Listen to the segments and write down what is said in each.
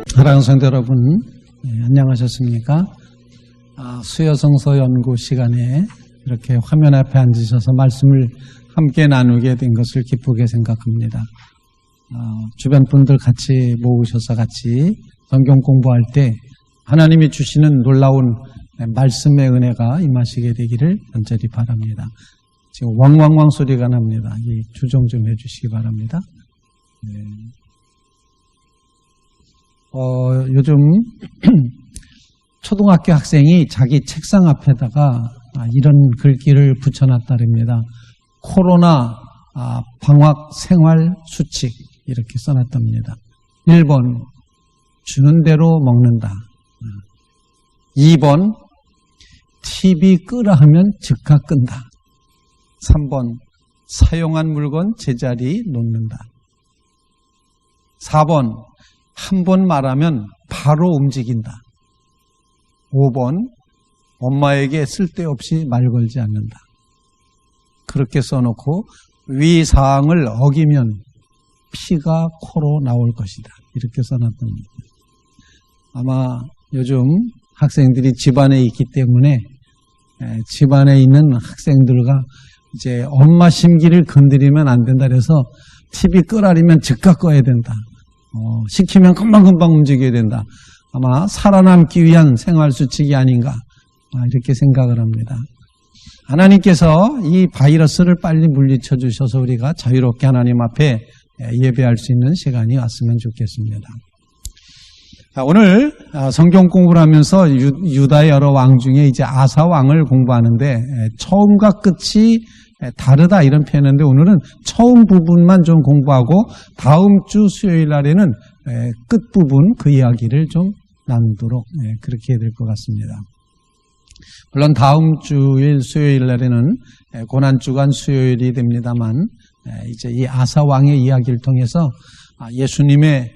사랑하는 성도 여러분, 안녕하셨습니까? 수요성서 연구 시간에 이렇게 화면 앞에 앉으셔서 말씀을 함께 나누게 된 것을 기쁘게 생각합니다. 주변 분들 같이 모으셔서 같이 성경 공부할 때 하나님이 주시는 놀라운 말씀의 은혜가 임하시게 되기를 간절히 바랍니다. 지금 왕왕왕 소리가 납니다. 이 조정 좀 해주시기 바랍니다. 네. 요즘 초등학교 학생이 자기 책상 앞에다가 이런 글귀를 붙여놨다랍니다. 코로나 방학 생활 수칙 이렇게 써놨답니다. 1번 주는 대로 먹는다. 2번 TV 끄라 하면 즉각 끈다. 3번 사용한 물건 제자리 놓는다. 4번 한 번 말하면 바로 움직인다. 5번 엄마에게 쓸데없이 말 걸지 않는다. 그렇게 써놓고 위 사항을 어기면 피가 코로 나올 것이다. 이렇게 써놨답니다. 아마 요즘 학생들이 집안에 있기 때문에 집안에 있는 학생들과 이제 엄마 심기를 건드리면 안 된다 그래서 TV 끄라리면 즉각 꺼야 된다. 시키면 금방금방 움직여야 된다. 아마 살아남기 위한 생활수칙이 아닌가 이렇게 생각을 합니다. 하나님께서 이 바이러스를 빨리 물리쳐 주셔서 우리가 자유롭게 하나님 앞에 예배할 수 있는 시간이 왔으면 좋겠습니다. 오늘 성경 공부를 하면서 유다의 여러 왕 중에 이제 아사 왕을 공부하는데 처음과 끝이 다르다 이런 표현인데 오늘은 처음 부분만 좀 공부하고 다음 주 수요일 날에는 끝부분 그 이야기를 좀 나누도록 그렇게 해야 될 것 같습니다. 물론 다음 주일 수요일 날에는 고난주간 수요일이 됩니다만 이제 이 아사 왕의 이야기를 통해서 예수님의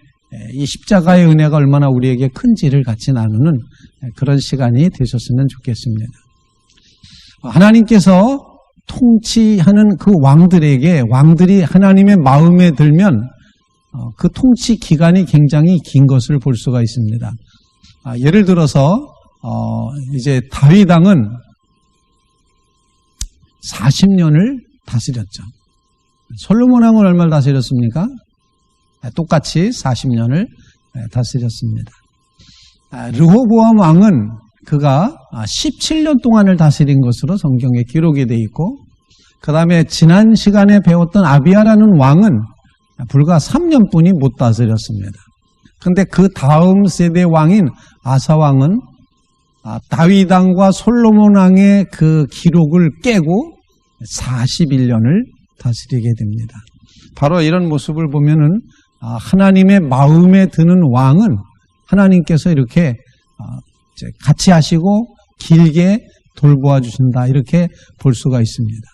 이 십자가의 은혜가 얼마나 우리에게 큰지를 같이 나누는 그런 시간이 되셨으면 좋겠습니다. 하나님께서 통치하는 그 왕들이 하나님의 마음에 들면 그 통치 기간이 굉장히 긴 것을 볼 수가 있습니다. 예를 들어서 이제 다윗 왕은 40년을 다스렸죠. 솔로몬 왕은 얼마를 다스렸습니까? 똑같이 40년을 다스렸습니다. 르호보암 왕은 그가 17년 동안을 다스린 것으로 성경에 기록이 되어 있고 그 다음에 지난 시간에 배웠던 아비야라는 왕은 불과 3년뿐이 못 다스렸습니다. 그런데 그 다음 세대 왕인 아사 왕은 다윗 왕과 솔로몬 왕의 그 기록을 깨고 41년을 다스리게 됩니다. 바로 이런 모습을 보면은 하나님의 마음에 드는 왕은 하나님께서 이렇게 같이 하시고 길게 돌보아 주신다 이렇게 볼 수가 있습니다.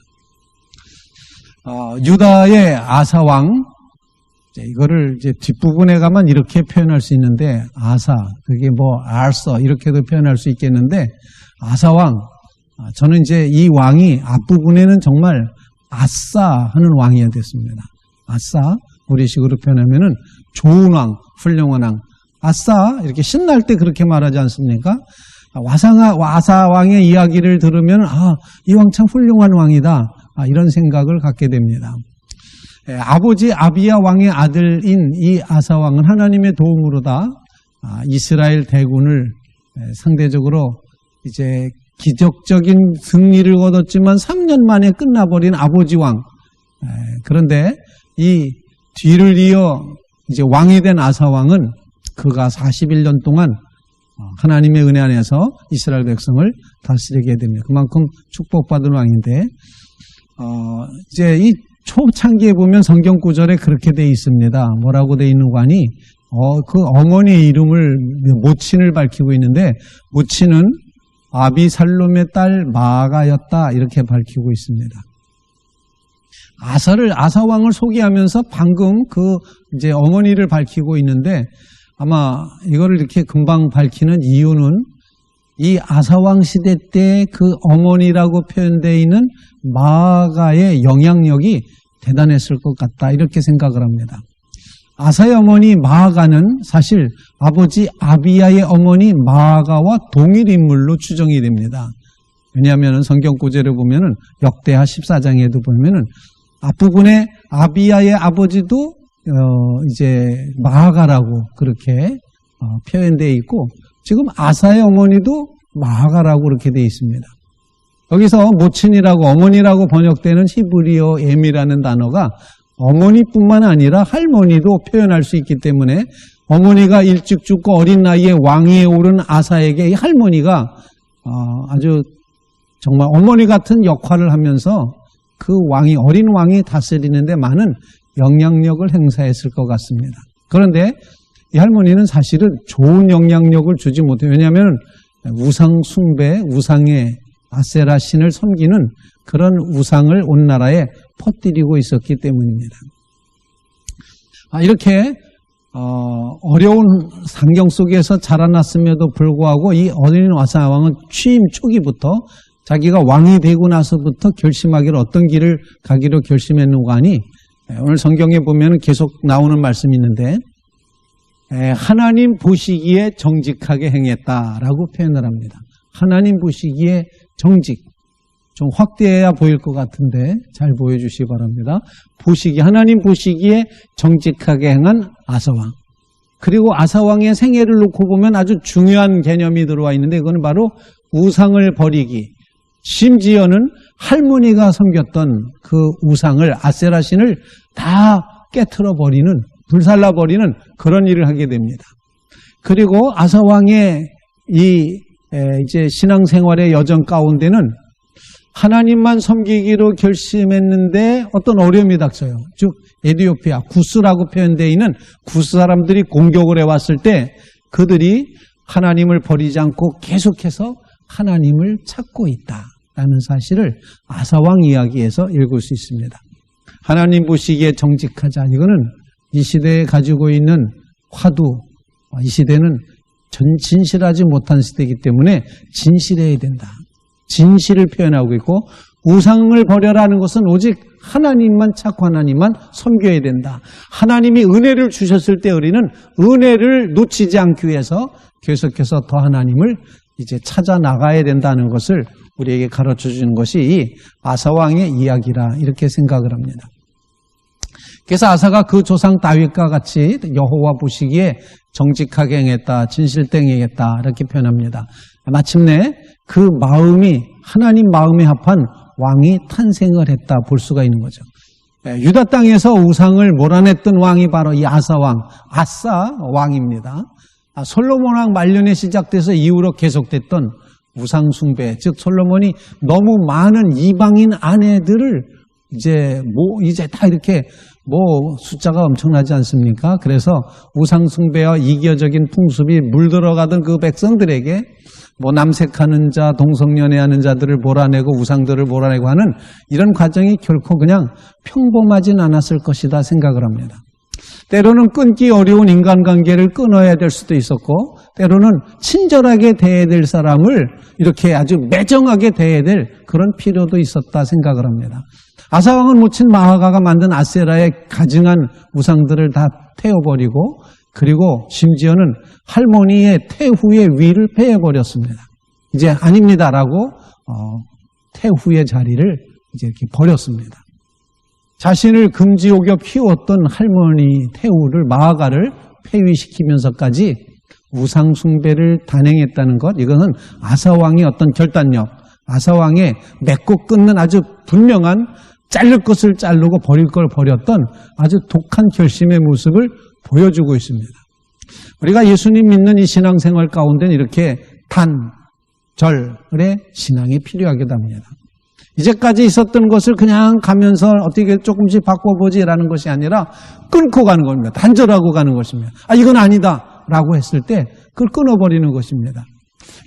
유다의 아사 왕 이거를 이제 뒷부분에 가면 이렇게 표현할 수 있는데 아사 그게 뭐 알서 이렇게도 표현할 수 있겠는데 아사 왕 저는 이제 이 왕이 앞부분에는 정말 아싸 하는 왕이 됐습니다. 아싸 우리식으로 표현하면은 좋은 왕, 훌륭한 왕. 아싸 이렇게 신날 때 그렇게 말하지 않습니까? 아사 왕의 이야기를 들으면 이 왕 참 훌륭한 왕이다 이런 생각을 갖게 됩니다. 아버지 아비야 왕의 아들인 이 아사 왕은 하나님의 도움으로다 이스라엘 대군을 상대적으로 이제 기적적인 승리를 거뒀지만 3년 만에 끝나버린 아버지 왕. 그런데 이 뒤를 이어 이제 왕이 된 아사 왕은 그가 41년 동안 하나님의 은혜 안에서 이스라엘 백성을 다스리게 됩니다. 그만큼 축복받은 왕인데 이제 이 초창기에 보면 성경 구절에 그렇게 돼 있습니다. 뭐라고 돼 있는 관이 그 어머니의 이름을 모친을 밝히고 있는데 모친은 아비살롬의 딸 마아가였다 이렇게 밝히고 있습니다. 아사 왕을 소개하면서 방금 그 이제 어머니를 밝히고 있는데 아마 이거를 이렇게 금방 밝히는 이유는 이 아사 왕 시대 때 그 어머니라고 표현되어 있는 마아가의 영향력이 대단했을 것 같다 이렇게 생각을 합니다. 아사의 어머니 마아가는 사실 아버지 아비야의 어머니 마아가와 동일 인물로 추정이 됩니다. 왜냐하면 성경 구절을 보면은 역대하 14장에도 보면은 앞부분에 아비야의 아버지도 이제 마아가라고 그렇게 표현되어 있고, 지금 아사의 어머니도 마아가라고 그렇게 되어 있습니다. 여기서 모친이라고 어머니라고 번역되는 히브리어 엠이라는 단어가 어머니뿐만 아니라 할머니도 표현할 수 있기 때문에 어머니가 일찍 죽고 어린 나이에 왕위에 오른 아사에게 이 할머니가 아주 정말 어머니 같은 역할을 하면서 그 왕이, 어린 왕이 다스리는데 많은 영향력을 행사했을 것 같습니다. 그런데 이 할머니는 사실은 좋은 영향력을 주지 못해요. 왜냐하면 우상 숭배, 우상의 아세라 신을 섬기는 그런 우상을 온 나라에 퍼뜨리고 있었기 때문입니다. 이렇게 어려운 환경 속에서 자라났음에도 불구하고 이 어린 아사 왕은 취임 초기부터 자기가 왕이 되고 나서부터 결심하기를 어떤 길을 가기로 결심했는가 하니, 오늘 성경에 보면 계속 나오는 말씀이 있는데 하나님 보시기에 정직하게 행했다라고 표현을 합니다. 하나님 보시기에 정직, 좀 확대해야 보일 것 같은데 잘 보여주시기 바랍니다. 하나님 보시기에 정직하게 행한 아사왕. 그리고 아사왕의 생애를 놓고 보면 아주 중요한 개념이 들어와 있는데, 그건 바로 우상을 버리기, 심지어는 할머니가 섬겼던 그 우상을, 아세라 신을 다 깨트려 버리는, 불살라 버리는 그런 일을 하게 됩니다. 그리고 아사왕의 이제 신앙생활의 여정 가운데는 하나님만 섬기기로 결심했는데 어떤 어려움이 닥쳐요. 즉 에티오피아 구스라고 표현되어 있는 구스 사람들이 공격을 해왔을 때 그들이 하나님을 버리지 않고 계속해서 하나님을 찾고 있다라는 사실을 아사왕 이야기에서 읽을 수 있습니다. 하나님 보시기에 정직하자. 이거는 이 시대에 가지고 있는 화두, 이 시대는 진실하지 못한 시대이기 때문에 진실해야 된다. 진실을 표현하고 있고, 우상을 버려라는 것은 오직 하나님만 찾고 하나님만 섬겨야 된다. 하나님이 은혜를 주셨을 때 우리는 은혜를 놓치지 않기 위해서 계속해서 더 하나님을 이제 찾아 나가야 된다는 것을 우리에게 가르쳐 주는 것이 이 아사왕의 이야기라, 이렇게 생각을 합니다. 그래서 아사가 그 조상 다윗과 같이 여호와 보시기에 정직하게 행했다, 진실되게 행했다, 이렇게 표현합니다. 마침내 그 마음이 하나님 마음에 합한 왕이 탄생을 했다 볼 수가 있는 거죠. 유다 땅에서 우상을 몰아냈던 왕이 바로 이 아사왕, 아사 왕입니다. 솔로몬 왕 말년에 시작돼서 이후로 계속됐던 우상 숭배, 즉 솔로몬이 너무 많은 이방인 아내들을 이제 다 이렇게 숫자가 엄청나지 않습니까? 그래서 우상 숭배와 이기적인 풍습이 물들어가던 그 백성들에게 남색하는 자, 동성연애하는 자들을 몰아내고 우상들을 몰아내고 하는 이런 과정이 결코 그냥 평범하진 않았을 것이다 생각을 합니다. 때로는 끊기 어려운 인간관계를 끊어야 될 수도 있었고, 때로는 친절하게 대해야 될 사람을 이렇게 아주 매정하게 대해야 될 그런 필요도 있었다 생각을 합니다. 아사왕은 모친 마아가가 만든 아세라의 가증한 우상들을 다 태워버리고, 그리고 심지어는 할머니의 태후의 위를 패해버렸습니다. 이제 아닙니다라고 태후의 자리를 이제 이렇게 버렸습니다. 자신을 금지옥여 키웠던 할머니 태후를, 마아가를 폐위시키면서까지 우상 숭배를 단행했다는 것, 이것은 아사왕의 어떤 결단력, 아사왕의 맺고 끊는 아주 분명한 자를 것을 자르고 버릴 걸 버렸던 아주 독한 결심의 모습을 보여주고 있습니다. 우리가 예수님 믿는 이 신앙생활 가운데는 이렇게 단절의 신앙이 필요하기도 합니다. 이제까지 있었던 것을 그냥 가면서 어떻게 조금씩 바꿔보지라는 것이 아니라 끊고 가는 겁니다. 단절하고 가는 것입니다. 이건 아니다 라고 했을 때 그걸 끊어버리는 것입니다.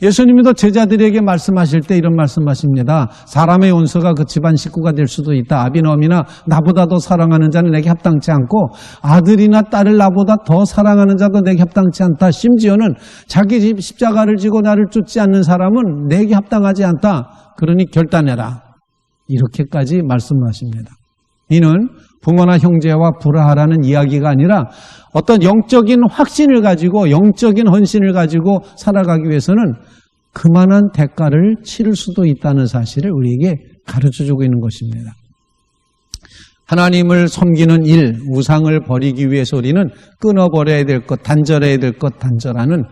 예수님도 제자들에게 말씀하실 때 이런 말씀하십니다. 사람의 온서가 그 집안 식구가 될 수도 있다. 아비나 어미나 나보다 더 사랑하는 자는 내게 합당치 않고, 아들이나 딸을 나보다 더 사랑하는 자도 내게 합당치 않다. 심지어는 자기 집 십자가를 지고 나를 쫓지 않는 사람은 내게 합당하지 않다. 그러니 결단해라. 이렇게까지 말씀하십니다. 이는 부모나 형제와 불화하라는 이야기가 아니라 어떤 영적인 확신을 가지고 영적인 헌신을 가지고 살아가기 위해서는 그만한 대가를 치를 수도 있다는 사실을 우리에게 가르쳐주고 있는 것입니다. 하나님을 섬기는 일, 우상을 버리기 위해서 우리는 끊어버려야 될 것, 단절해야 될 것, 단절하는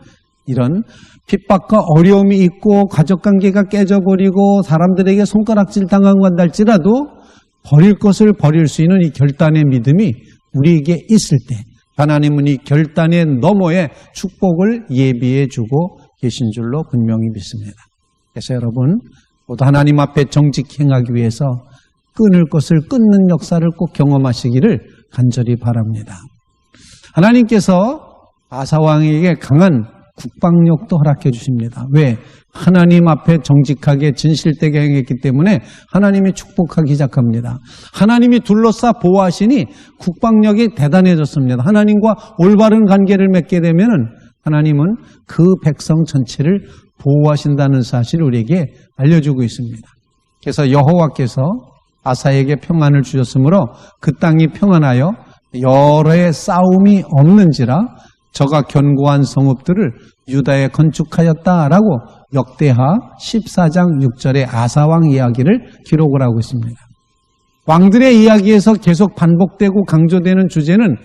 이런 핍박과 어려움이 있고 가족관계가 깨져버리고 사람들에게 손가락질 당하고 한달지라도 버릴 것을 버릴 수 있는 이 결단의 믿음이 우리에게 있을 때 하나님은 이 결단의 너머에 축복을 예비해 주고 계신 줄로 분명히 믿습니다. 그래서 여러분 모두 하나님 앞에 정직히 행하기 위해서 끊을 것을 끊는 역사를 꼭 경험하시기를 간절히 바랍니다. 하나님께서 아사 왕에게 강한 국방력도 허락해 주십니다. 왜? 하나님 앞에 정직하게 진실되게 행했기 때문에 하나님이 축복하기 시작합니다. 하나님이 둘러싸 보호하시니 국방력이 대단해졌습니다. 하나님과 올바른 관계를 맺게 되면 하나님은 그 백성 전체를 보호하신다는 사실을 우리에게 알려주고 있습니다. 그래서 여호와께서 아사에게 평안을 주셨으므로 그 땅이 평안하여 여러의 싸움이 없는지라 저가 견고한 성읍들을 유다에 건축하였다라고 역대하 14장 6절의 아사왕 이야기를 기록을 하고 있습니다. 왕들의 이야기에서 계속 반복되고 강조되는 주제는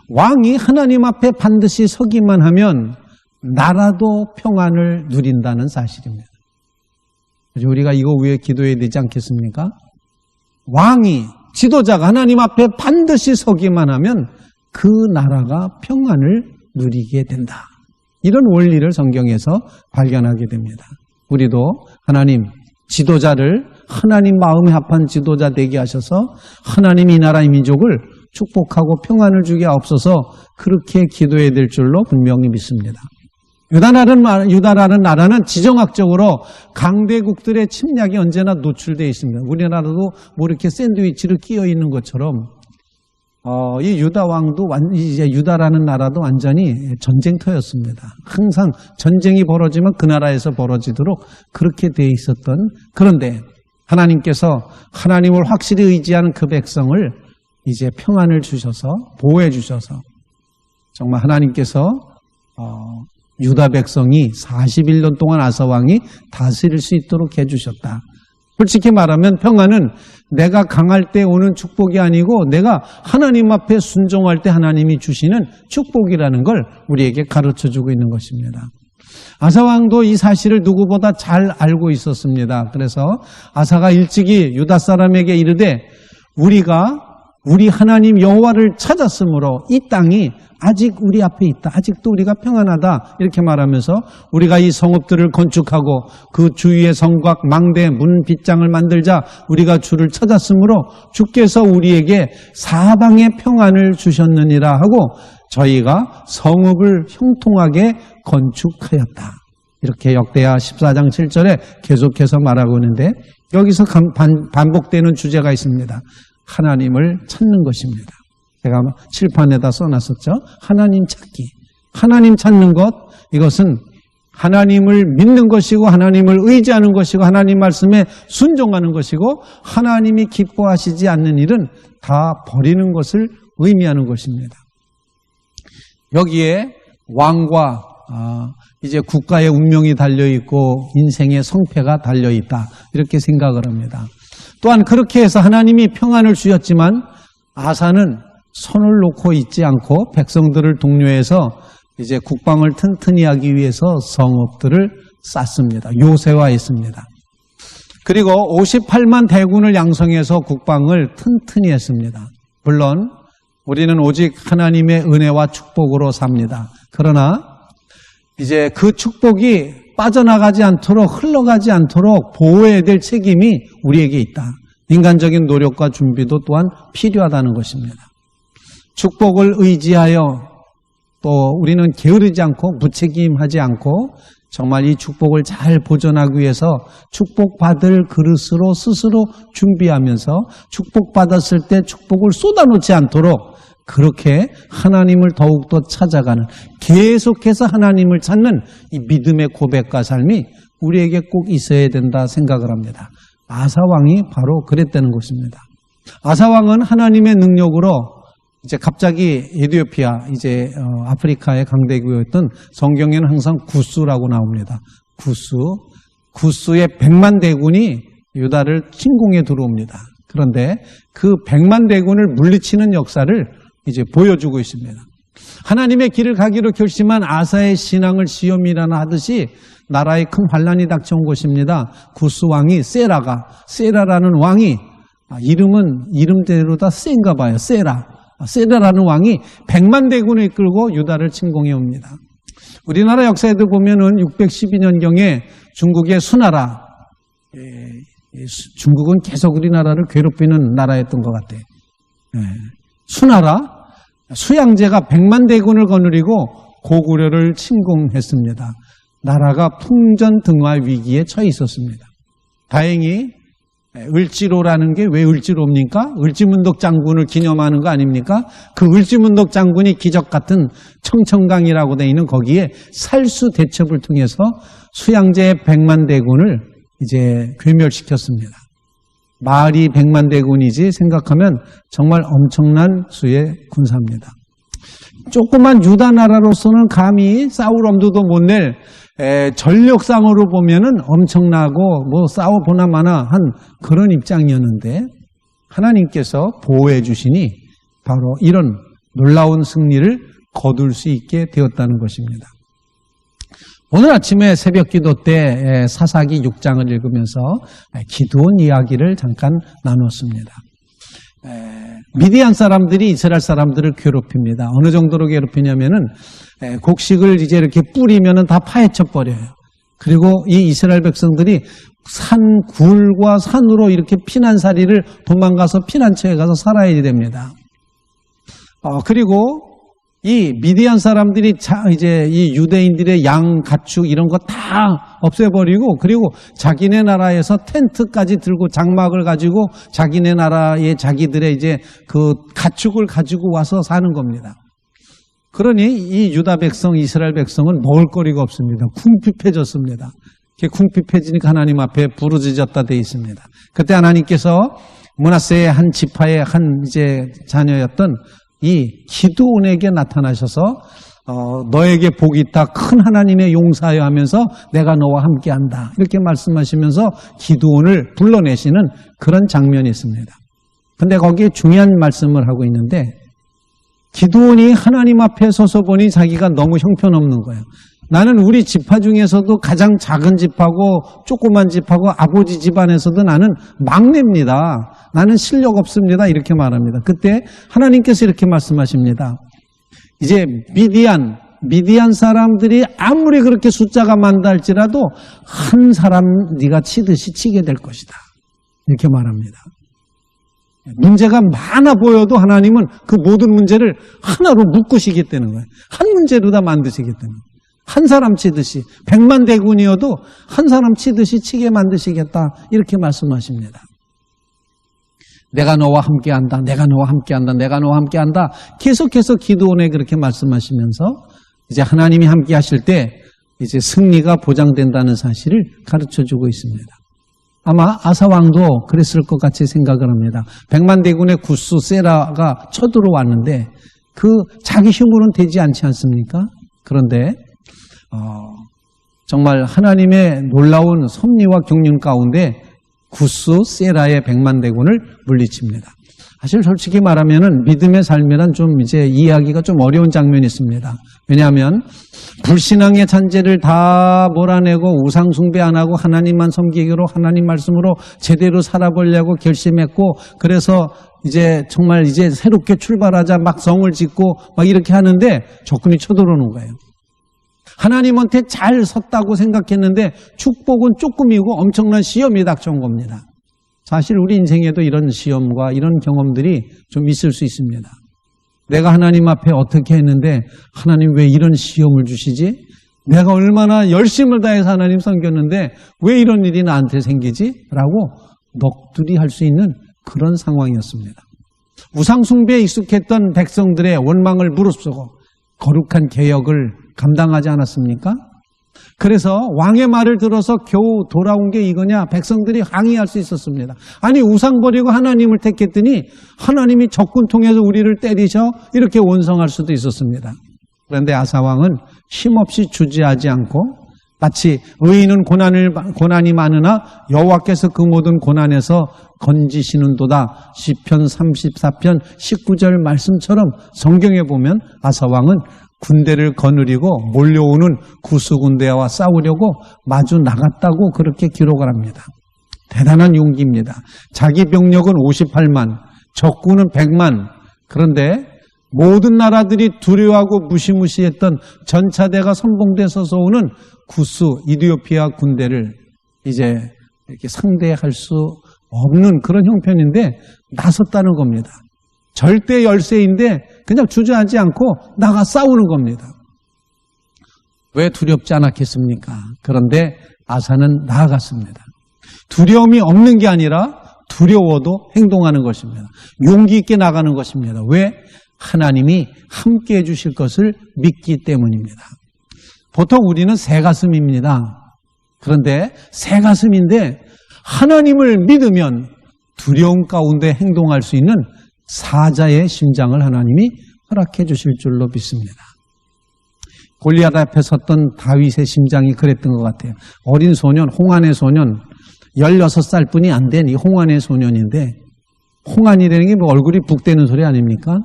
왕이 하나님 앞에 반드시 서기만 하면 나라도 평안을 누린다는 사실입니다. 우리가 이거 위해 기도해야 되지 않겠습니까? 왕이, 지도자가 하나님 앞에 반드시 서기만 하면 그 나라가 평안을 누리게 된다. 이런 원리를 성경에서 발견하게 됩니다. 우리도 하나님 지도자를 하나님 마음에 합한 지도자 되게 하셔서 하나님 이 나라의 민족을 축복하고 평안을 주게 하옵소서 그렇게 기도해야 될 줄로 분명히 믿습니다. 유다라는 나라는 지정학적으로 강대국들의 침략이 언제나 노출되어 있습니다. 우리나라도 뭐 이렇게 샌드위치를 끼어 있는 것처럼 이 유다 왕도 이제 유다라는 나라도 완전히 전쟁터였습니다. 항상 전쟁이 벌어지면 그 나라에서 벌어지도록 그렇게 되어 있었던 그런데 하나님께서 하나님을 확실히 의지하는 그 백성을 이제 평안을 주셔서 보호해 주셔서 정말 하나님께서 유다 백성이 41년 동안 아사 왕이 다스릴 수 있도록 해주셨다. 솔직히 말하면 평안은 내가 강할 때 오는 축복이 아니고 내가 하나님 앞에 순종할 때 하나님이 주시는 축복이라는 걸 우리에게 가르쳐주고 있는 것입니다. 아사 왕도 이 사실을 누구보다 잘 알고 있었습니다. 그래서 아사가 일찍이 유다 사람에게 이르되 우리 하나님 여호와를 찾았으므로 이 땅이 아직 우리 앞에 있다. 아직도 우리가 평안하다. 이렇게 말하면서 우리가 이 성읍들을 건축하고 그 주위의 성곽, 망대, 문, 빗장을 만들자 우리가 주를 찾았으므로 주께서 우리에게 사방에 평안을 주셨느니라 하고 저희가 성읍을 형통하게 건축하였다. 이렇게 역대하 14장 7절에 계속해서 말하고 있는데 여기서 반복되는 주제가 있습니다. 하나님을 찾는 것입니다. 제가 칠판에다 써놨었죠. 하나님 찾기. 하나님 찾는 것, 이것은 하나님을 믿는 것이고 하나님을 의지하는 것이고 하나님 말씀에 순종하는 것이고 하나님이 기뻐하시지 않는 일은 다 버리는 것을 의미하는 것입니다. 여기에 왕과 이제 국가의 운명이 달려있고 인생의 성패가 달려있다. 이렇게 생각을 합니다. 또한 그렇게 해서 하나님이 평안을 주셨지만 아사는 손을 놓고 있지 않고 백성들을 독려해서 이제 국방을 튼튼히 하기 위해서 성읍들을 쌓습니다. 요새화했습니다. 그리고 58만 대군을 양성해서 국방을 튼튼히 했습니다. 물론 우리는 오직 하나님의 은혜와 축복으로 삽니다. 그러나 이제 그 축복이 빠져나가지 않도록 흘러가지 않도록 보호해야 될 책임이 우리에게 있다. 인간적인 노력과 준비도 또한 필요하다는 것입니다. 축복을 의지하여 또 우리는 게으르지 않고 무책임하지 않고 정말 이 축복을 잘 보존하기 위해서 축복받을 그릇으로 스스로 준비하면서 축복받았을 때 축복을 쏟아놓지 않도록 그렇게 하나님을 더욱더 찾아가는 계속해서 하나님을 찾는 이 믿음의 고백과 삶이 우리에게 꼭 있어야 된다 생각을 합니다. 아사 왕이 바로 그랬다는 것입니다. 아사왕은 하나님의 능력으로 이제 갑자기 에티오피아, 아프리카의 강대국이었던 성경에는 항상 구스라고 나옵니다. 구스의 100만 대군이 유다를 침공해 들어옵니다. 그런데 그 100만 대군을 물리치는 역사를 이제 보여주고 있습니다. 하나님의 길을 가기로 결심한 아사의 신앙을 시험이라나 하듯이 나라에 큰 환란이 닥쳐온 것입니다. 구스 왕이 세라라는 왕이 이름은 이름대로 다 센가 봐요. 세라라는 왕이 100만 대군을 이끌고 유다를 침공해 옵니다. 우리나라 역사에도 보면은 612년경에 중국의 수나라, 중국은 계속 우리나라를 괴롭히는 나라였던 것 같아요. 수나라, 수양제가 100만 대군을 거느리고 고구려를 침공했습니다. 나라가 풍전등화 위기에 처해 있었습니다. 다행히 을지로라는 게 왜 을지로입니까? 을지문덕 장군을 기념하는 거 아닙니까? 그 을지문덕 장군이 기적 같은 청천강이라고 되어 있는 거기에 살수 대첩을 통해서 수양제의 100만 대군을 이제 괴멸시켰습니다. 말이 100만 대군이지 생각하면 정말 엄청난 수의 군사입니다. 조그만 유다 나라로서는 감히 싸울 엄두도 못 낼 전력상으로 보면은 엄청나고 뭐 싸워보나 마나 한 그런 입장이었는데 하나님께서 보호해 주시니 바로 이런 놀라운 승리를 거둘 수 있게 되었다는 것입니다. 오늘 아침에 새벽 기도 때 사사기 6장을 읽으면서 기드온 이야기를 잠깐 나눴습니다. 미디안 사람들이 이스라엘 사람들을 괴롭힙니다. 어느 정도로 괴롭히냐면은 곡식을 이제 이렇게 뿌리면은 다 파헤쳐 버려요. 그리고 이 이스라엘 백성들이 굴과 산으로 이렇게 피난살이를 도망가서 피난처에 가서 살아야 됩니다. 그리고 이 미디안 사람들이 이제 이 유대인들의 양, 가축 이런 거 다 없애버리고 그리고 자기네 나라에서 텐트까지 들고 장막을 가지고 자기네 나라의 자기들의 이제 그 가축을 가지고 와서 사는 겁니다. 그러니 이 유다 백성, 이스라엘 백성은 먹을 거리가 없습니다. 궁핍해졌습니다. 궁핍해지니까 하나님 앞에 부르짖었다 되어 있습니다. 그때 하나님께서 므낫세의 한 지파의 한 이제 자녀였던 이 기드온에게 나타나셔서 너에게 복이 있다. 큰 하나님의 용사여 하면서 내가 너와 함께한다. 이렇게 말씀하시면서 기드온을 불러내시는 그런 장면이 있습니다. 근데 거기에 중요한 말씀을 하고 있는데 기드온이 하나님 앞에 서서 보니 자기가 너무 형편없는 거예요. 나는 우리 지파 중에서도 가장 작은 지파고 조그만 지파고 아버지 집안에서도 나는 막내입니다. 나는 실력 없습니다. 이렇게 말합니다. 그때 하나님께서 이렇게 말씀하십니다. 이제 미디안 사람들이 아무리 그렇게 숫자가 많다 할지라도 한 사람 네가 치듯이 치게 될 것이다. 이렇게 말합니다. 문제가 많아 보여도 하나님은 그 모든 문제를 하나로 묶으시겠다는 거예요. 한 문제로 다 만드시겠다는 거예요. 한 사람 치듯이 100만 대군이어도 한 사람 치듯이 치게 만드시겠다 이렇게 말씀하십니다. 내가 너와 함께한다. 내가 너와 함께한다. 내가 너와 함께한다. 계속해서 기드온에 그렇게 말씀하시면서 이제 하나님이 함께 하실 때 이제 승리가 보장된다는 사실을 가르쳐주고 있습니다. 아마 아사왕도 그랬을 것 같이 생각을 합니다. 100만 대군의 구스 세라가 쳐들어왔는데 그 자기 힘으로는 되지 않지 않습니까? 그런데 정말 하나님의 놀라운 섭리와 경륜 가운데 구스 세라의 100만 대군을 물리칩니다. 사실 솔직히 말하면은 믿음의 삶이란 좀 이제 이해하기가 좀 어려운 장면이 있습니다. 왜냐하면 불신앙의 잔재를 다 몰아내고 우상 숭배 안 하고 하나님만 섬기기로 하나님 말씀으로 제대로 살아보려고 결심했고 그래서 이제 정말 이제 새롭게 출발하자 막 성을 짓고 막 이렇게 하는데 적군이 쳐들어오는 거예요. 하나님한테 잘 섰다고 생각했는데 축복은 조금이고 엄청난 시험이 닥쳐온 겁니다. 사실 우리 인생에도 이런 시험과 이런 경험들이 좀 있을 수 있습니다. 내가 하나님 앞에 어떻게 했는데 하나님 왜 이런 시험을 주시지? 내가 얼마나 열심을 다해서 하나님 섬겼는데 왜 이런 일이 나한테 생기지? 라고 넋두리 할 수 있는 그런 상황이었습니다. 우상숭배에 익숙했던 백성들의 원망을 무릅쓰고 거룩한 개혁을 감당하지 않았습니까? 그래서 왕의 말을 들어서 겨우 돌아온 게 이거냐? 백성들이 항의할 수 있었습니다. 아니 우상 버리고 하나님을 택했더니 하나님이 적군 통해서 우리를 때리셔? 이렇게 원성할 수도 있었습니다. 그런데 아사왕은 힘없이 주저하지 않고 마치 의인은 고난이 많으나 여호와께서 그 모든 고난에서 건지시는도다. 시편 34편 19절 말씀처럼 성경에 보면 아사왕은 군대를 거느리고 몰려오는 구수군대와 싸우려고 마주 나갔다고 그렇게 기록을 합니다. 대단한 용기입니다. 자기 병력은 58만, 적군은 100만. 그런데 모든 나라들이 두려워하고 무시무시했던 전차대가 선봉대에 서서 오는 구스 이디오피아 군대를 이제 이렇게 상대할 수 없는 그런 형편인데 나섰다는 겁니다. 절대 열세인데 그냥 주저하지 않고 나가 싸우는 겁니다. 왜 두렵지 않았겠습니까? 그런데 아사는 나아갔습니다. 두려움이 없는 게 아니라 두려워도 행동하는 것입니다. 용기 있게 나가는 것입니다. 왜? 하나님이 함께 해주실 것을 믿기 때문입니다. 보통 우리는 새가슴입니다. 그런데 새가슴인데 하나님을 믿으면 두려움 가운데 행동할 수 있는 사자의 심장을 하나님이 허락해 주실 줄로 믿습니다. 골리앗 앞에 섰던 다윗의 심장이 그랬던 것 같아요. 어린 소년, 홍안의 소년, 16살 뿐이 안 된 이 홍안의 소년인데, 홍안이라는 게 뭐 얼굴이 붓대는 소리 아닙니까?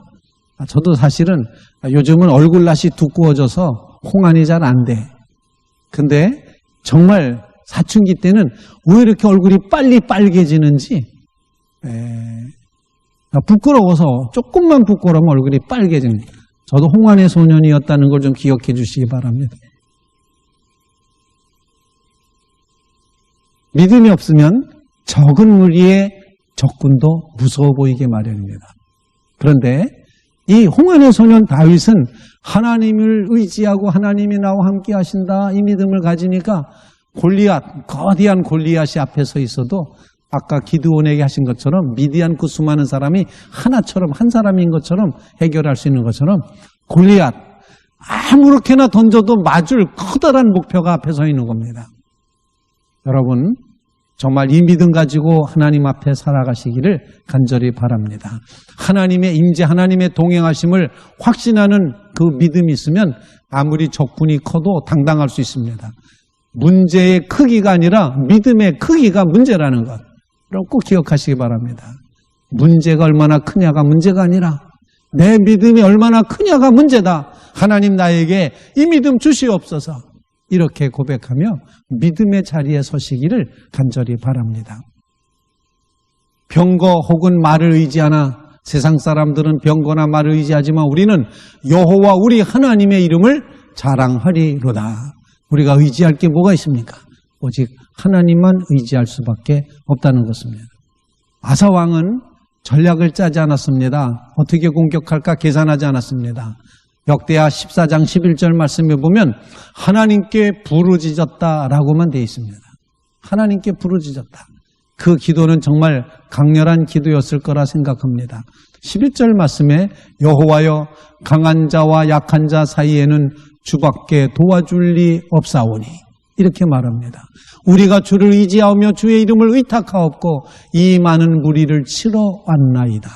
저도 사실은 요즘은 얼굴낯이 두꺼워져서 홍안이 잘 안 돼. 근데 정말 사춘기 때는 왜 이렇게 얼굴이 빨리 빨개지는지 부끄러워서 조금만 부끄러우면 얼굴이 빨개집니다. 저도 홍안의 소년이었다는 걸 좀 기억해 주시기 바랍니다. 믿음이 없으면 적은 무리의 적군도 무서워 보이게 마련입니다. 그런데 이 홍안의 소년 다윗은 하나님을 의지하고 하나님이 나와 함께 하신다 이 믿음을 가지니까 골리앗, 거대한 골리앗이 앞에 서 있어도 아까 기드온에게 하신 것처럼 미디안 그 수많은 사람이 하나처럼 한 사람인 것처럼 해결할 수 있는 것처럼 골리앗 아무렇게나 던져도 맞을 커다란 목표가 앞에 서 있는 겁니다. 여러분 정말 이 믿음 가지고 하나님 앞에 살아가시기를 간절히 바랍니다. 하나님의 임재, 하나님의 동행하심을 확신하는 그 믿음이 있으면 아무리 적군이 커도 당당할 수 있습니다. 문제의 크기가 아니라 믿음의 크기가 문제라는 것. 그럼 꼭 기억하시기 바랍니다. 문제가 얼마나 크냐가 문제가 아니라 내 믿음이 얼마나 크냐가 문제다. 하나님 나에게 이 믿음 주시옵소서. 이렇게 고백하며 믿음의 자리에 서시기를 간절히 바랍니다. 병거 혹은 말을 의지하나 세상 사람들은 병거나 말을 의지하지만 우리는 여호와 우리 하나님의 이름을 자랑하리로다. 우리가 의지할 게 뭐가 있습니까? 오직 하나님만 의지할 수밖에 없다는 것입니다. 아사 왕은 전략을 짜지 않았습니다. 어떻게 공격할까 계산하지 않았습니다. 역대하 14장 11절 말씀에 보면 하나님께 부르짖었다라고만 되어 있습니다. 하나님께 부르짖었다. 그 기도는 정말 강렬한 기도였을 거라 생각합니다. 11절 말씀에 여호와여 강한 자와 약한 자 사이에는 주밖에 도와줄 리 없사오니 이렇게 말합니다. 우리가 주를 의지하며 주의 이름을 의탁하옵고 이 많은 무리를 치러 왔나이다.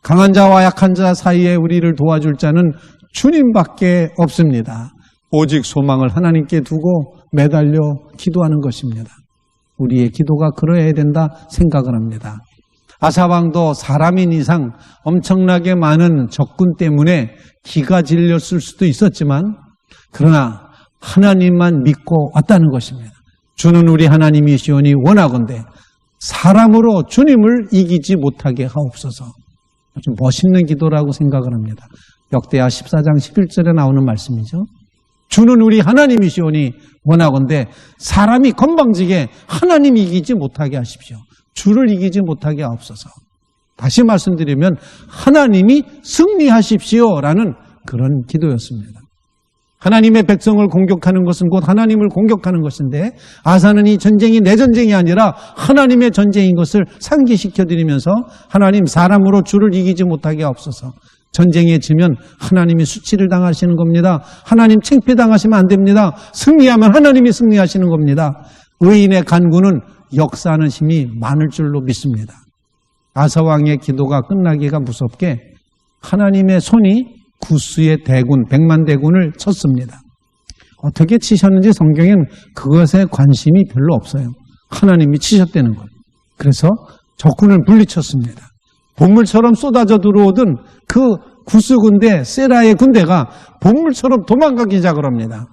강한 자와 약한 자 사이에 우리를 도와줄 자는 주님밖에 없습니다. 오직 소망을 하나님께 두고 매달려 기도하는 것입니다. 우리의 기도가 그러해야 된다 생각을 합니다. 아사왕도 사람인 이상 엄청나게 많은 적군 때문에 기가 질렸을 수도 있었지만 그러나 하나님만 믿고 왔다는 것입니다. 주는 우리 하나님이시오니 원하건대 사람으로 주님을 이기지 못하게 하옵소서. 아주 멋있는 기도라고 생각을 합니다. 역대하 14장 11절에 나오는 말씀이죠. 주는 우리 하나님이시오니 원하건대 사람이 건방지게 하나님 이기지 못하게 하십시오. 주를 이기지 못하게 하옵소서. 다시 말씀드리면 하나님이 승리하십시오라는 그런 기도였습니다. 하나님의 백성을 공격하는 것은 곧 하나님을 공격하는 것인데 아사는 이 전쟁이 내 전쟁이 아니라 하나님의 전쟁인 것을 상기시켜드리면서 하나님 사람으로 주를 이기지 못하게 하옵소서. 전쟁에 지면 하나님이 수치를 당하시는 겁니다. 하나님 창피당하시면 안 됩니다. 승리하면 하나님이 승리하시는 겁니다. 의인의 간구는 역사하는 힘이 많을 줄로 믿습니다. 아사왕의 기도가 끝나기가 무섭게 하나님의 손이 구스의 대군, 100만 대군을 쳤습니다. 어떻게 치셨는지 성경에는 그것에 관심이 별로 없어요. 하나님이 치셨다는 것. 그래서 적군을 물리쳤습니다. 보물처럼 쏟아져 들어오던 그 구스 군대, 세라의 군대가 보물처럼 도망가기 시작을 합니다.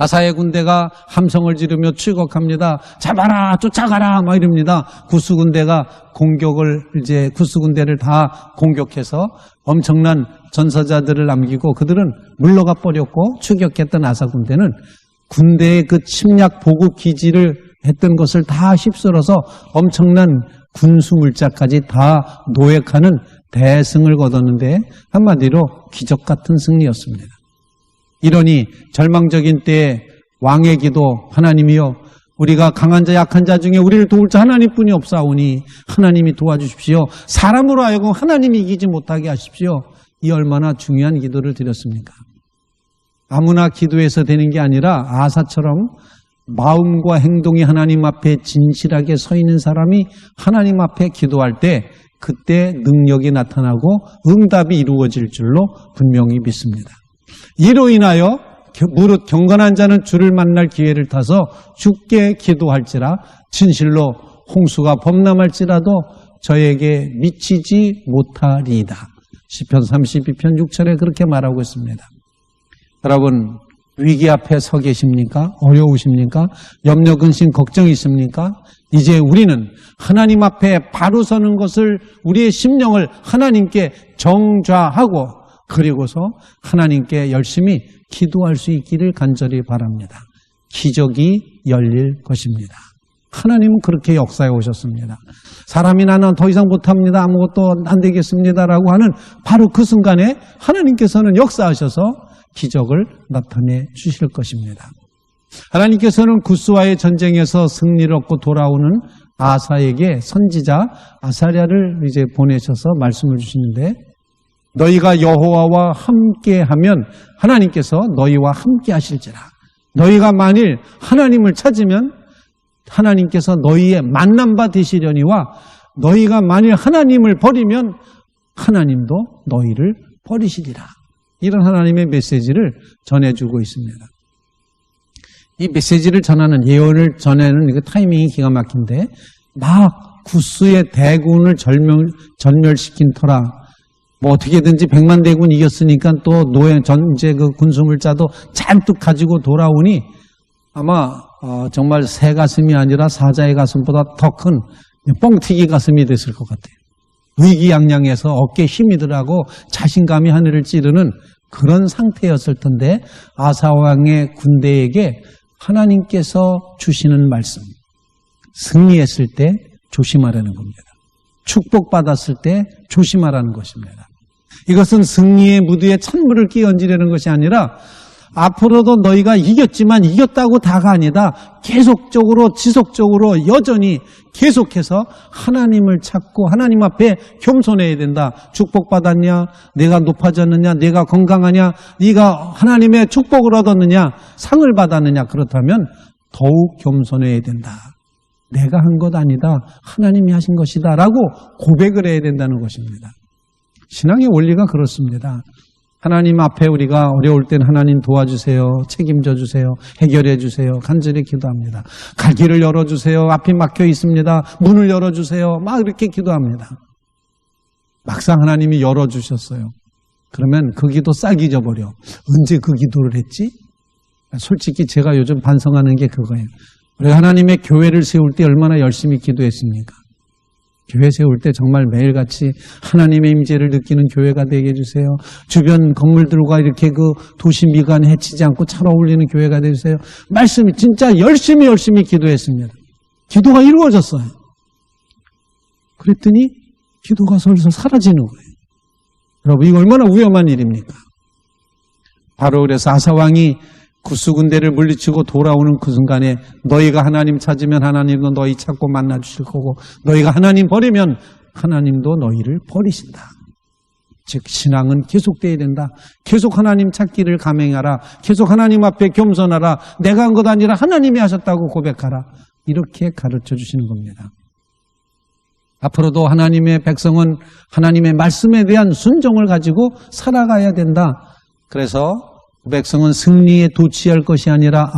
아사의 군대가 함성을 지르며 출격합니다. 잡아라, 쫓아가라, 막 이럽니다. 구스 군대가 구스 군대를 다 공격해서 엄청난 전사자들을 남기고 그들은 물러가 버렸고, 추격했던 아사 군대는 군대의 그 침략 보급 기지를 했던 것을 다 휩쓸어서 엄청난 군수 물자까지 다 노획하는 대승을 거뒀는데, 한마디로 기적 같은 승리였습니다. 이러니 절망적인 때에 왕의 기도, 하나님이여 우리가 강한 자 약한 자 중에 우리를 도울 자 하나님뿐이 없사오니 하나님이 도와주십시오. 사람으로 하여금 하나님이 이기지 못하게 하십시오. 이 얼마나 중요한 기도를 드렸습니까? 아무나 기도해서 되는 게 아니라 아사처럼 마음과 행동이 하나님 앞에 진실하게 서 있는 사람이 하나님 앞에 기도할 때 그때 능력이 나타나고 응답이 이루어질 줄로 분명히 믿습니다. 이로 인하여 무릇 경건한 자는 주를 만날 기회를 타서 주께 기도할지라 진실로 홍수가 범람할지라도 저에게 미치지 못하리이다. 시편 32편 6절에 그렇게 말하고 있습니다. 여러분, 위기 앞에 서 계십니까? 어려우십니까? 염려, 근심, 걱정이 있습니까? 이제 우리는 하나님 앞에 바로 서는 것을, 우리의 심령을 하나님께 정좌하고 그리고서 하나님께 열심히 기도할 수 있기를 간절히 바랍니다. 기적이 열릴 것입니다. 하나님은 그렇게 역사해 오셨습니다. 사람이 나는 더 이상 못합니다. 아무것도 안 되겠습니다라고 하는 바로 그 순간에 하나님께서는 역사하셔서 기적을 나타내 주실 것입니다. 하나님께서는 구스와의 전쟁에서 승리를 얻고 돌아오는 아사에게 선지자 아사랴를 이제 보내셔서 말씀을 주시는데, 너희가 여호와와 함께하면 하나님께서 너희와 함께 하실지라. 너희가 만일 하나님을 찾으면 하나님께서 너희의 만남바 되시려니와 너희가 만일 하나님을 버리면 하나님도 너희를 버리시리라. 이런 하나님의 메시지를 전해주고 있습니다. 이 메시지를 전하는, 예언을 전하는 그 타이밍이 기가 막힌데, 막 구스의 대군을 전멸시킨 터라, 뭐 어떻게든지 100만 대군 이겼으니까 또 이제 그 군수물자도 잔뜩 가지고 돌아오니 아마 정말 새 가슴이 아니라 사자의 가슴보다 더 큰 뻥튀기 가슴이 됐을 것 같아요. 의기양양해서 어깨에 힘이 들어가고 자신감이 하늘을 찌르는 그런 상태였을 텐데, 아사왕의 군대에게 하나님께서 주시는 말씀, 승리했을 때 조심하라는 겁니다. 축복받았을 때 조심하라는 것입니다. 이것은 승리의 무드에 찬물을 끼얹으려는 것이 아니라, 앞으로도 너희가 이겼지만 이겼다고 다가 아니다. 계속적으로 지속적으로 여전히 계속해서 하나님을 찾고 하나님 앞에 겸손해야 된다. 축복받았냐? 내가 높아졌느냐? 내가 건강하냐? 네가 하나님의 축복을 얻었느냐? 상을 받았느냐? 그렇다면 더욱 겸손해야 된다. 내가 한 것 아니다. 하나님이 하신 것이다. 라고 고백을 해야 된다는 것입니다. 신앙의 원리가 그렇습니다. 하나님 앞에 우리가 어려울 땐 하나님 도와주세요. 책임져 주세요. 해결해 주세요. 간절히 기도합니다. 갈 길을 열어주세요. 앞이 막혀 있습니다. 문을 열어주세요. 막 이렇게 기도합니다. 막상 하나님이 열어주셨어요. 그러면 그 기도 싹 잊어버려. 언제 그 기도를 했지? 솔직히 제가 요즘 반성하는 게 그거예요. 우리 하나님의 교회를 세울 때 얼마나 열심히 기도했습니까? 교회 세울 때 정말 매일같이 하나님의 임재를 느끼는 교회가 되게 해주세요. 주변 건물들과 이렇게 그 도시 미관 해치지 않고 잘 어울리는 교회가 되주세요. 말씀이 진짜 열심히 기도했습니다. 기도가 이루어졌어요. 그랬더니 기도가 솔솔 사라지는 거예요. 여러분, 이거 얼마나 위험한 일입니까? 바로 그래서 아사왕이 구스 군대를 물리치고 돌아오는 그 순간에 너희가 하나님 찾으면 하나님도 너희 찾고 만나 주실 거고, 너희가 하나님 버리면 하나님도 너희를 버리신다. 즉 신앙은 계속돼야 된다. 계속 하나님 찾기를 감행하라. 계속 하나님 앞에 겸손하라. 내가 한 것 아니라 하나님이 하셨다고 고백하라. 이렇게 가르쳐 주시는 겁니다. 앞으로도 하나님의 백성은 하나님의 말씀에 대한 순종을 가지고 살아가야 된다. 그래서 백성은 승리에 도취할 것이 아니라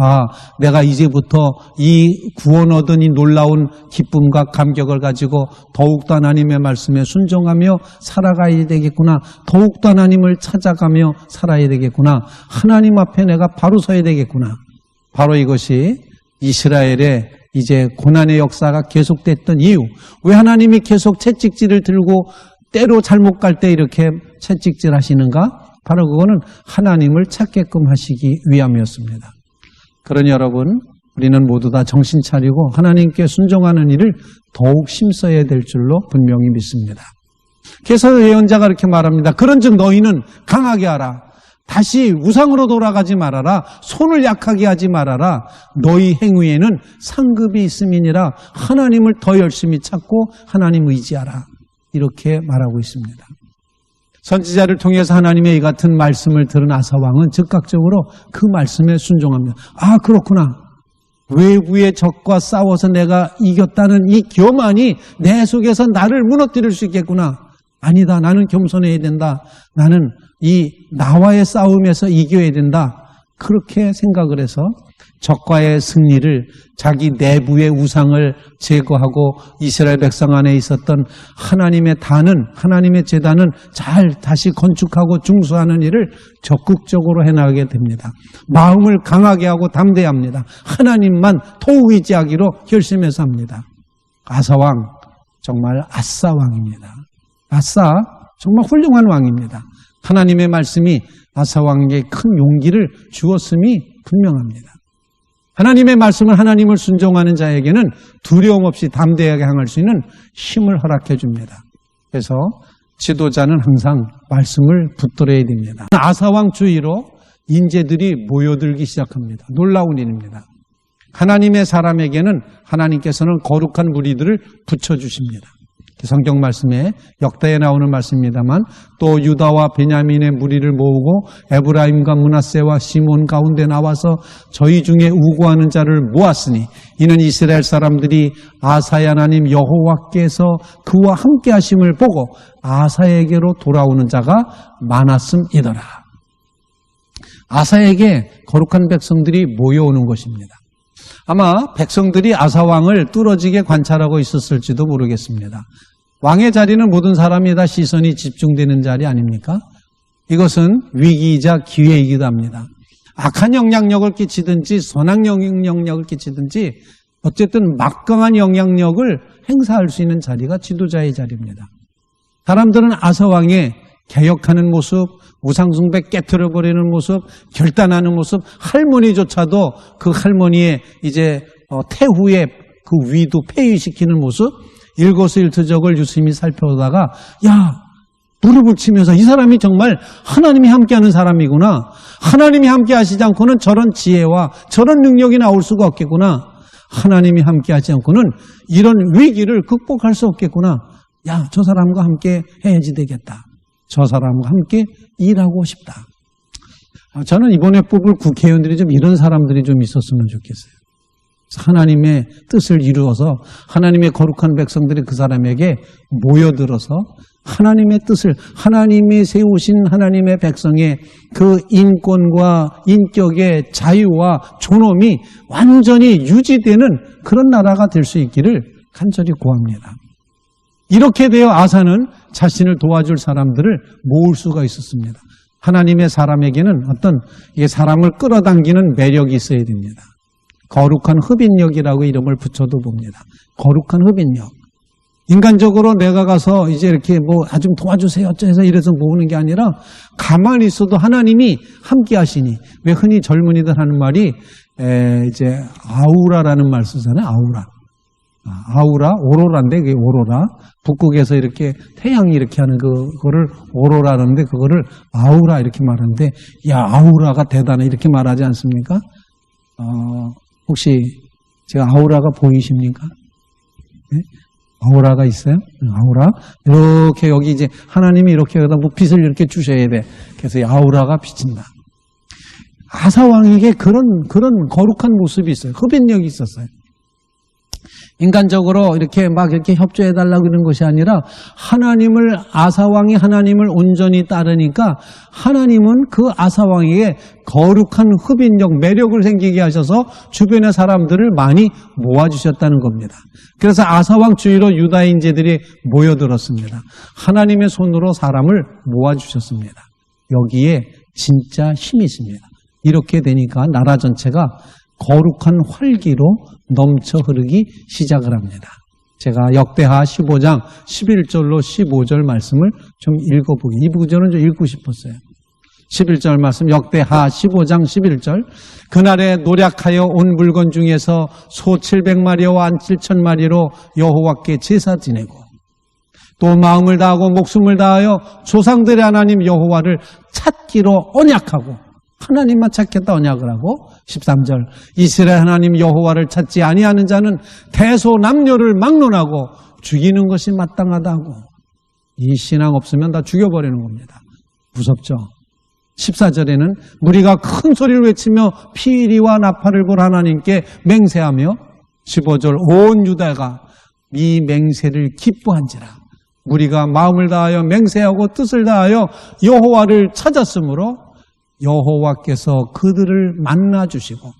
내가 이제부터 이 구원 얻은 이 놀라운 기쁨과 감격을 가지고 더욱더 하나님의 말씀에 순종하며 살아가야 되겠구나. 더욱더 하나님을 찾아가며 살아야 되겠구나. 하나님 앞에 내가 바로 서야 되겠구나. 바로 이것이 이스라엘의 이제 고난의 역사가 계속됐던 이유. 왜 하나님이 계속 채찍질을 들고 때로 잘못 갈 때 이렇게 채찍질 하시는가? 바로 그거는 하나님을 찾게끔 하시기 위함이었습니다. 그러니 여러분, 우리는 모두 다 정신 차리고 하나님께 순종하는 일을 더욱 힘써야 될 줄로 분명히 믿습니다. 그래서 예언자가 이렇게 말합니다. 그런즉 너희는 강하게 하라. 다시 우상으로 돌아가지 말아라. 손을 약하게 하지 말아라. 너희 행위에는 상급이 있음이니라. 하나님을 더 열심히 찾고 하나님 의지하라. 이렇게 말하고 있습니다. 선지자를 통해서 하나님의 이 같은 말씀을 들은 아사왕은 즉각적으로 그 말씀에 순종합니다. 그렇구나. 외부의 적과 싸워서 내가 이겼다는 이 교만이 내 속에서 나를 무너뜨릴 수 있겠구나. 아니다. 나는 겸손해야 된다. 나는 이 나와의 싸움에서 이겨야 된다. 그렇게 생각을 해서 적과의 승리를 자기 내부의 우상을 제거하고 이스라엘 백성 안에 있었던 하나님의 단은, 하나님의 제단은 잘 다시 건축하고 중수하는 일을 적극적으로 해나가게 됩니다. 마음을 강하게 하고 담대히 합니다. 하나님만 토우 의지하기로 결심해서 합니다. 아사왕, 정말 아싸왕입니다. 아싸, 정말 훌륭한 왕입니다. 하나님의 말씀이 아사왕에게 큰 용기를 주었음이 분명합니다. 하나님의 말씀을 하나님을 순종하는 자에게는 두려움 없이 담대하게 행할 수 있는 힘을 허락해 줍니다. 그래서 지도자는 항상 말씀을 붙들어야 됩니다. 아사왕 주위로 인재들이 모여들기 시작합니다. 놀라운 일입니다. 하나님의 사람에게는 하나님께서는 거룩한 무리들을 붙여주십니다. 성경 말씀에 역대에 나오는 말씀입니다만 또 유다와 베냐민의 무리를 모으고 에브라임과 므낫세와 시몬 가운데 나와서 저희 중에 우고하는 자를 모았으니 이는 이스라엘 사람들이 아사의 하나님 여호와께서 그와 함께 하심을 보고 아사에게로 돌아오는 자가 많았음이더라. 아사에게 거룩한 백성들이 모여오는 것입니다. 아마 백성들이 아사왕을 뚫어지게 관찰하고 있었을지도 모르겠습니다. 왕의 자리는 모든 사람이 다 시선이 집중되는 자리 아닙니까? 이것은 위기이자 기회이기도 합니다. 악한 영향력을 끼치든지 선한 영향력을 끼치든지 어쨌든 막강한 영향력을 행사할 수 있는 자리가 지도자의 자리입니다. 사람들은 아사왕의 개혁하는 모습, 우상숭배 깨트려버리는 모습, 결단하는 모습, 할머니조차도 그 할머니의 이제 태후의 그 위도 폐위시키는 모습, 일거수일투족을 유심히 살펴보다가 무릎을 치면서 이 사람이 정말 하나님이 함께하는 사람이구나. 하나님이 함께하시지 않고는 저런 지혜와 저런 능력이 나올 수가 없겠구나. 하나님이 함께하지 않고는 이런 위기를 극복할 수 없겠구나. 저 사람과 함께 해야지 되겠다. 저 사람과 함께 일하고 싶다. 저는 이번에 뽑을 국회의원들이 좀 이런 사람들이 좀 있었으면 좋겠어요. 하나님의 뜻을 이루어서 하나님의 거룩한 백성들이 그 사람에게 모여들어서 하나님의 뜻을, 하나님이 세우신 하나님의 백성의 그 인권과 인격의 자유와 존엄이 완전히 유지되는 그런 나라가 될 수 있기를 간절히 구합니다. 이렇게 되어 아사는 자신을 도와줄 사람들을 모을 수가 있었습니다. 하나님의 사람에게는 어떤 사람을 끌어당기는 매력이 있어야 됩니다. 거룩한 흡인력이라고 이름을 붙여도 봅니다. 거룩한 흡인력. 인간적으로 내가 가서 이제 이렇게 좀 도와주세요 어쩌해서 이래서 모으는 게 아니라 가만히 있어도 하나님이 함께 하시니, 왜 흔히 젊은이들 하는 말이 이제 아우라라는 말 쓰잖아요. 아우라, 오로라인데 그게 오로라. 북극에서 이렇게 태양이 이렇게 하는 그거를 오로라는데 그거를 아우라 이렇게 말하는데, 아우라가 대단해 이렇게 말하지 않습니까? 혹시 제가 아우라가 보이십니까? 네? 아우라가 있어요. 아우라. 이렇게 여기 이제 하나님이 이렇게 여기다 뭐 빛을 이렇게 주셔야 돼. 그래서 이 아우라가 비친다. 아사왕에게 그런 거룩한 모습이 있어요. 흡인력이 있었어요. 인간적으로 이렇게 막 이렇게 협조해달라고 그러는 것이 아니라 아사왕이 하나님을 온전히 따르니까 하나님은 그 아사왕에게 거룩한 흡인력, 매력을 생기게 하셔서 주변의 사람들을 많이 모아주셨다는 겁니다. 그래서 아사왕 주위로 유다인제들이 모여들었습니다. 하나님의 손으로 사람을 모아주셨습니다. 여기에 진짜 힘이 있습니다. 이렇게 되니까 나라 전체가 거룩한 활기로 넘쳐 흐르기 시작을 합니다. 제가 역대하 15장 11절로 15절 말씀을 좀 읽어보기. 이 구절은 좀 읽고 싶었어요. 11절 말씀, 역대하 15장 11절. 그날에 노략하여 온 물건 중에서 소 700마리와 안 7,000마리로 여호와께 제사 지내고 또 마음을 다하고 목숨을 다하여 조상들의 하나님 여호와를 찾기로 언약하고, 하나님만 찾겠다 언약을 하고, 13절 이스라엘 하나님 여호와를 찾지 아니하는 자는 대소남녀를 막론하고 죽이는 것이 마땅하다고. 이 신앙 없으면 다 죽여버리는 겁니다. 무섭죠. 14절에는 무리가 큰 소리를 외치며 피리와 나팔을 불 하나님께 맹세하며, 15절 온 유다가 이 맹세를 기뻐한지라. 무리가 마음을 다하여 맹세하고 뜻을 다하여 여호와를 찾았으므로 여호와께서 그들을 만나주시고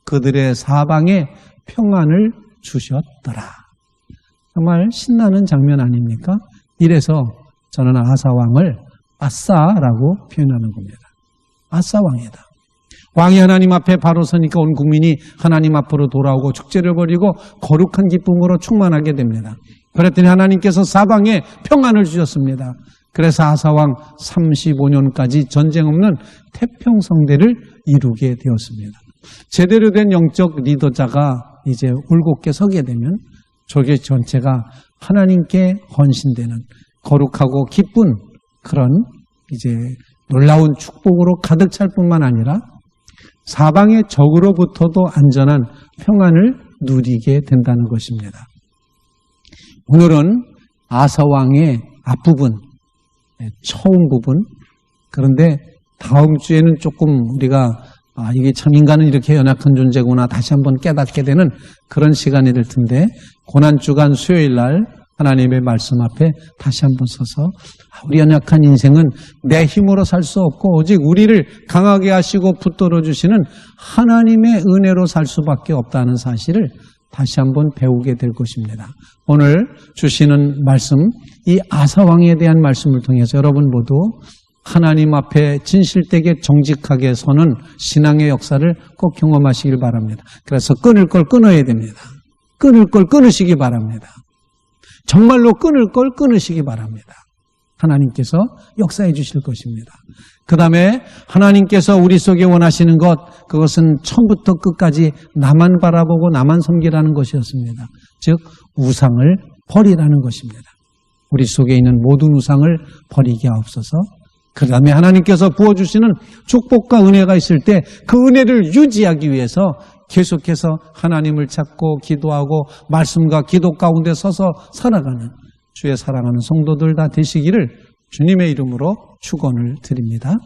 그들의 사방에 평안을 주셨더라. 정말 신나는 장면 아닙니까? 이래서 저는 아사왕을 아싸라고 표현하는 겁니다. 아싸왕이다. 왕이 하나님 앞에 바로 서니까 온 국민이 하나님 앞으로 돌아오고 축제를 벌이고 거룩한 기쁨으로 충만하게 됩니다. 그랬더니 하나님께서 사방에 평안을 주셨습니다. 그래서 아사왕 35년까지 전쟁 없는 태평성대를 이루게 되었습니다. 제대로 된 영적 리더자가 이제 올곧게 서게 되면 조계 전체가 하나님께 헌신되는 거룩하고 기쁜 그런 이제 놀라운 축복으로 가득 찰 뿐만 아니라 사방의 적으로부터도 안전한 평안을 누리게 된다는 것입니다. 오늘은 아사왕의 앞부분, 처음 부분, 그런데 다음 주에는 조금 우리가 이게 참 인간은 이렇게 연약한 존재구나 다시 한번 깨닫게 되는 그런 시간이 될 텐데, 고난주간 수요일 날 하나님의 말씀 앞에 다시 한번 서서 우리 연약한 인생은 내 힘으로 살 수 없고 오직 우리를 강하게 하시고 붙들어 주시는 하나님의 은혜로 살 수밖에 없다는 사실을 다시 한번 배우게 될 것입니다. 오늘 주시는 말씀, 이 아사왕에 대한 말씀을 통해서 여러분 모두 하나님 앞에 진실되게 정직하게 서는 신앙의 역사를 꼭 경험하시길 바랍니다. 그래서 끊을 걸 끊어야 됩니다. 끊을 걸 끊으시기 바랍니다. 정말로 끊을 걸 끊으시기 바랍니다. 하나님께서 역사해 주실 것입니다. 그 다음에 하나님께서 우리 속에 원하시는 것, 그것은 처음부터 끝까지 나만 바라보고 나만 섬기라는 것이었습니다. 즉 우상을 버리라는 것입니다. 우리 속에 있는 모든 우상을 버리게 하옵소서. 그 다음에 하나님께서 부어주시는 축복과 은혜가 있을 때 그 은혜를 유지하기 위해서 계속해서 하나님을 찾고 기도하고 말씀과 기도 가운데 서서 살아가는 주의 사랑하는 성도들 다 되시기를 주님의 이름으로 축원을 드립니다.